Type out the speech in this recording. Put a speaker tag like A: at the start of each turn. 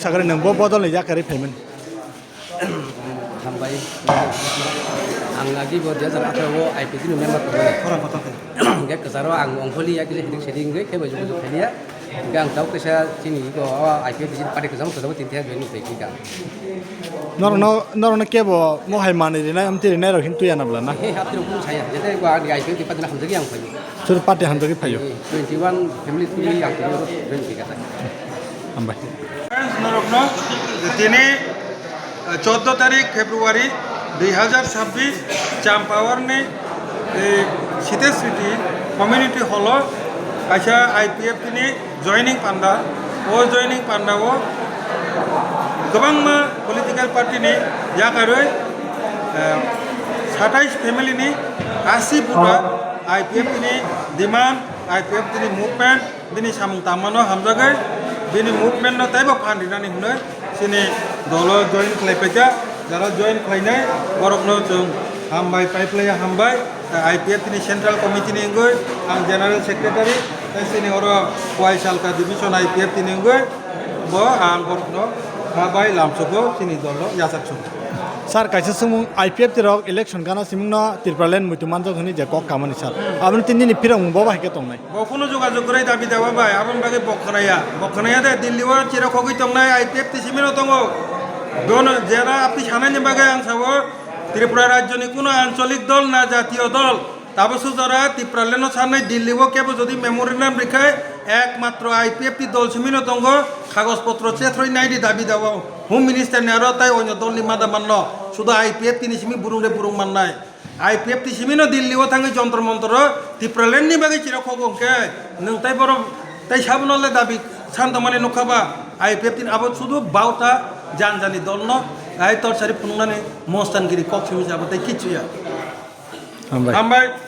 A: sakare nang bo bodol ni jakare payment
B: हामबाय आं lagi buat dia cara apa IPT ni member
A: orang kota
B: gak kesaro ang ongkoli ya kili heading gue kayak baju baju dia gang tahu ke saya sini ko IPT sini pada kesama kesama tinta benu teki kan
A: nor ke bo mo hai mani ni na amti ni ro hintu ya na bla na
B: hati pun saya jadi gua di IPT pada nak hamzagi yang payu
A: sur pate han dogi payo
B: 21 family tu yang tu benu kata
A: ambai
C: নরগ্ন তিনি 14 তারিখ ফেব্রুয়ারি 2026 চাম্পাওয়ারনি শীতের স্মৃতি community hall কাইসা IPF তিনি joining পান্ডা ও joining পান্ডাও गोबां political पार्टीनि याकारै 27 फेमिलिनि 80 बुटा IPF नि demand IPF नि movement दिनै सामुं तामानो हामजागै दिनै मुभमेन्ट न ताइबो फान्दिनानै हुनै सिनि दल जइन खालायफैजा जारा जइन खालायनाय बरकनो जों हामबाय पाइपलाया हामबाय IPF नि सेन्ट्रेल कमिटिनि गय आं जेनारेल सेक्रेटारि सिनि अर वाइ सालका डिभिजन IPF नि गय bo ang borokno habai lamsoko sini dolo yasak chung
A: sar kaisa sumung IPF tirok election gana simung no tirpalen mutuman jo khani je kok kamani sar abun tin din pirang bo ba ke tongnai
C: bokuno jogajog korai dabi dawa bai abun bage bokhanaya de dilli wa chira khogi tongnai IPF ti simino tongo don jera apni sanani bage ang sabo Tripura রাজ্য ni কোনো আঞ্চলিক দল না জাতীয় দল তাবসু যারা ত্রিপুরালেনো সামনে দিল্লি ও কেবল যদি মেমোরিয়াম রেখায় একমাত্র IPF টি দল সিমিনো দঙ্গ কাগজপত্র চেথ্রই নাইডি দাবি দাও হোম মিনিস্টার নেরো তাই অন্য দল নিমাদা মান্য শুধু IPF তিনি সিমি বুরুংরে বুরুং মাননাই IPF টি সিমিনো দিল্লি ও থাঙ্গি যন্ত্র মন্ত্র ত্রিপুরালেন নি বাগে চিরা খগংকে নং তাই বড় তাই সাবনলে দাবি শান্ত মানে নখাবা IPF টি আবদ শুধু বাউতা জানজানি দল ন আই তোর সারি ফুননানি মস্তানগিরি কক্সিমি যাবো তাই কিছু
A: ambai